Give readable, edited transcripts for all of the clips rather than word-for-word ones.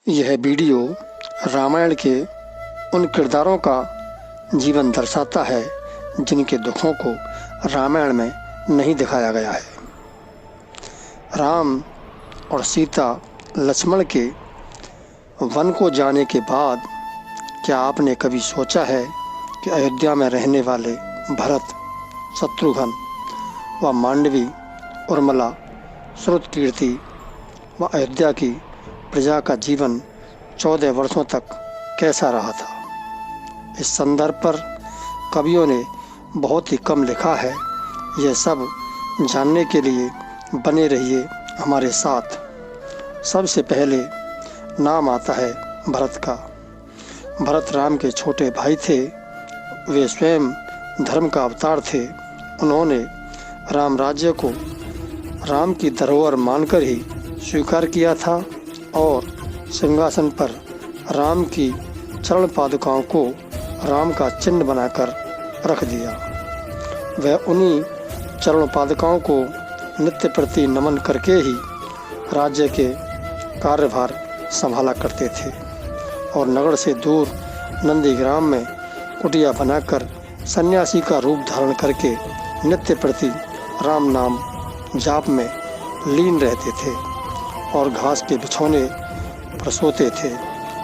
यह वीडियो रामायण के उन किरदारों का जीवन दर्शाता है जिनके दुखों को रामायण में नहीं दिखाया गया है। राम और सीता लक्ष्मण के वन को जाने के बाद क्या आपने कभी सोचा है कि अयोध्या में रहने वाले भरत, शत्रुघ्न व मांडवी, उर्मिला, श्रुतकीर्ति व अयोध्या की प्रजा का जीवन 14 वर्षों तक कैसा रहा था। इस संदर्भ पर कवियों ने बहुत ही कम लिखा है। यह सब जानने के लिए बने रहिए हमारे साथ। सबसे पहले नाम आता है भरत का। भरत राम के छोटे भाई थे। वे स्वयं धर्म का अवतार थे। उन्होंने राम राज्य को राम की धरोहर मानकर ही स्वीकार किया था और सिंहासन पर राम की चरण पादुकाओं को राम का चिन्ह बनाकर रख दिया। वह उन्हीं चरण पादुकाओं को नित्य प्रति नमन करके ही राज्य के कार्यभार संभाला करते थे और नगर से दूर नंदीग्राम में कुटिया बनाकर सन्यासी का रूप धारण करके नित्य प्रति राम नाम जाप में लीन रहते थे और घास के बिछौने पर सोते थे।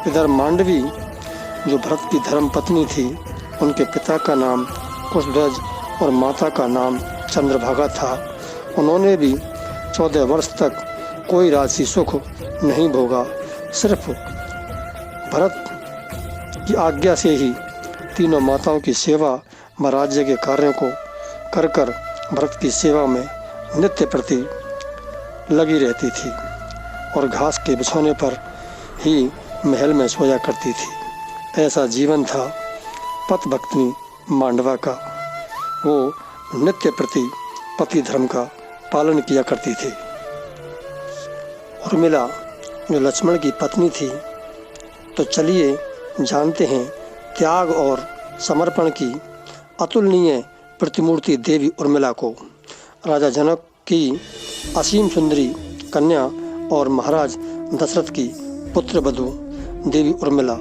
इधर मांडवी, जो भरत की धर्म पत्नी थी, उनके पिता का नाम कुशध्वज और माता का नाम चंद्रभागा था। उन्होंने भी 14 वर्ष तक कोई राजसी सुख नहीं भोगा। सिर्फ भरत की आज्ञा से ही तीनों माताओं की सेवा व राज्य के कार्यों को कर कर भरत की सेवा में नित्य प्रति लगी रहती थी और घास के बिछौने पर ही महल में सोया करती थी। ऐसा जीवन था पतिभक्तिनी मांडवा का। वो नित्य प्रति पति धर्म का पालन किया करती थी। उर्मिला जो लक्ष्मण की पत्नी थी, तो चलिए जानते हैं त्याग और समर्पण की अतुलनीय प्रतिमूर्ति देवी उर्मिला को। राजा जनक की असीम सुंदरी कन्या और महाराज दशरथ की पुत्र वधू देवी उर्मिला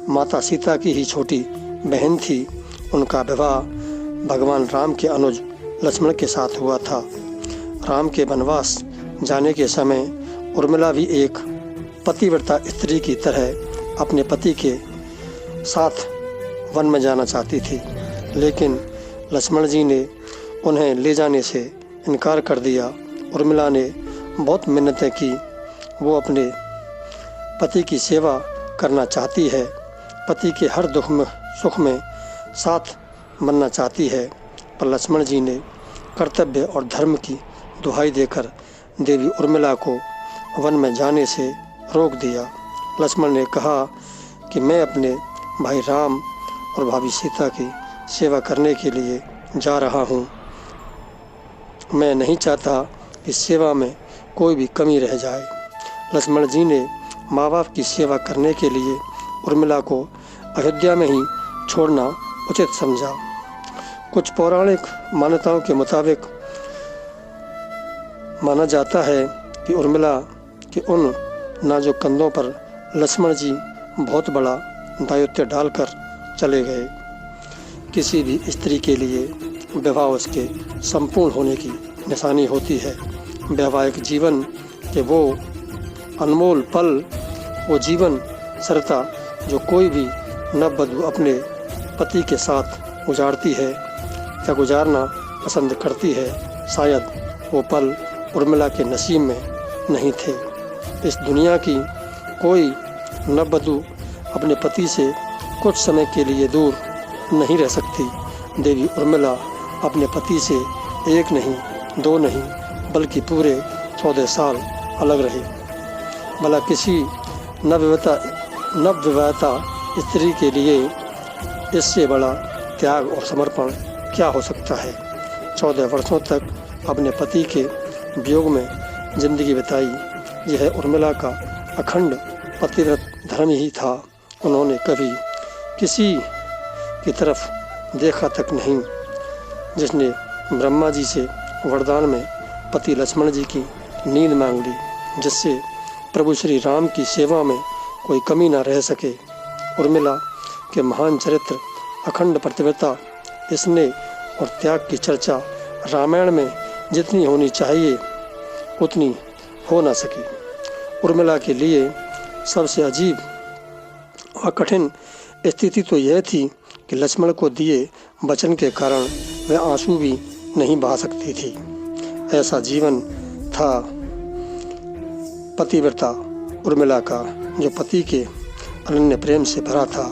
माता सीता की ही छोटी बहन थी। उनका विवाह भगवान राम के अनुज लक्ष्मण के साथ हुआ था। राम के वनवास जाने के समय उर्मिला भी एक पतिव्रता स्त्री की तरह अपने पति के साथ वन में जाना चाहती थी, लेकिन लक्ष्मण जी ने उन्हें ले जाने से इनकार कर दिया। उर्मिला ने बहुत मिन्नतें की। वो अपने पति की सेवा करना चाहती है, पति के हर दुख में सुख में साथ बनना चाहती है, पर लक्ष्मण जी ने कर्तव्य और धर्म की दुहाई देकर देवी उर्मिला को वन में जाने से रोक दिया। लक्ष्मण ने कहा कि मैं अपने भाई राम और भाभी सीता की सेवा करने के लिए जा रहा हूँ। मैं नहीं चाहता इस सेवा में कोई भी कमी रह जाए। लक्ष्मण जी ने माँ बाप की सेवा करने के लिए उर्मिला को अयोध्या में ही छोड़ना उचित समझा। कुछ पौराणिक मान्यताओं के मुताबिक माना जाता है कि उर्मिला के उन नाजुक कंधों पर लक्ष्मण जी बहुत बड़ा दायित्व डालकर चले गए। किसी भी स्त्री के लिए विवाह उसके संपूर्ण होने की निशानी होती है। वैवाहिक जीवन के वो अनमोल पल, वो जीवन सरता जो कोई भी नववधू अपने पति के साथ गुजारती है या गुजारना पसंद करती है, शायद वो पल उर्मिला के नसीब में नहीं थे। इस दुनिया की कोई नववधू अपने पति से कुछ समय के लिए दूर नहीं रह सकती। देवी उर्मिला अपने पति से एक नहीं, दो नहीं, बल्कि पूरे 14 साल अलग रहे। भला किसी नवविवाहिता स्त्री के लिए इससे बड़ा त्याग और समर्पण क्या हो सकता है। 14 वर्षों तक अपने पति के वियोग में जिंदगी बिताई। यह उर्मिला का अखंड पतिव्रत धर्म ही था। उन्होंने कभी किसी की तरफ देखा तक नहीं। जिसने ब्रह्मा जी से वरदान में पति लक्ष्मण जी की नींद मांग ली, जिससे प्रभु श्री राम की सेवा में कोई कमी न रह सके। उर्मिला के महान चरित्र, अखंड प्रतिबद्धता, स्नेह और त्याग की चर्चा रामायण में जितनी होनी चाहिए उतनी हो न सकी। उर्मिला के लिए सबसे अजीब और कठिन स्थिति तो यह थी कि लक्ष्मण को दिए वचन के कारण वह आंसू भी नहीं बहा सकती थी। ऐसा जीवन था पतिव्रता उर्मिला का, जो पति के अनन्य प्रेम से भरा था।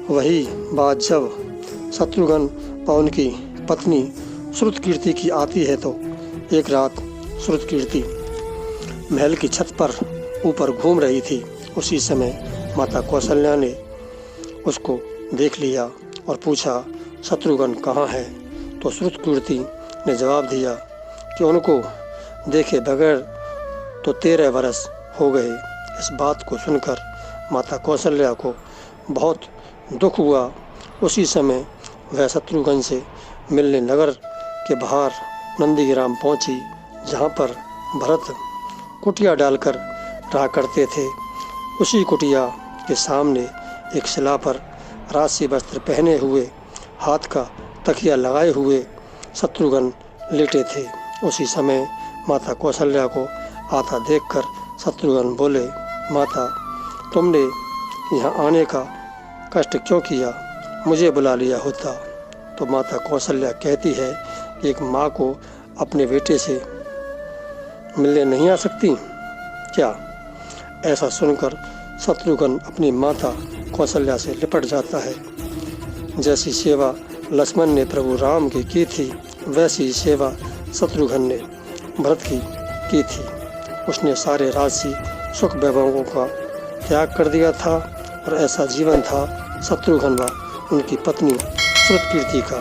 वही बात जब शत्रुघ्न और उनकी पत्नी श्रुतकीर्ति की आती है तो एक रात श्रुतकीर्ति महल की छत पर ऊपर घूम रही थी। उसी समय माता कौशल्या ने उसको देख लिया और पूछा, शत्रुघ्न कहाँ है? तो श्रुतकीर्ति ने जवाब दिया कि उनको देखे बगैर तो 13 वर्ष हो गए। इस बात को सुनकर माता कौशल्या को बहुत दुख हुआ। उसी समय वह शत्रुघ्न से मिलने नगर के बाहर नंदीग्राम पहुंची, जहां पर भरत कुटिया डालकर रहा करते थे। उसी कुटिया के सामने एक शिला पर राशि वस्त्र पहने हुए, हाथ का तकिया लगाए हुए शत्रुघ्न लेटे थे। उसी समय माता कौशल्या को आता देखकर शत्रुघ्न बोले, माता तुमने यहाँ आने का कष्ट क्यों किया? मुझे बुला लिया होता। तो माता कौशल्या कहती है कि एक माँ को अपने बेटे से मिलने नहीं आ सकती क्या? ऐसा सुनकर शत्रुघ्न अपनी माता कौशल्या से लिपट जाता है। जैसी सेवा लक्ष्मण ने प्रभु राम की थी, वैसी सेवा शत्रुघ्न ने भरत की थी। उसने सारे राजसी सुख वैभवों का त्याग कर दिया था और ऐसा जीवन था शत्रुघ्न व उनकी पत्नी श्रुतकीर्ति का।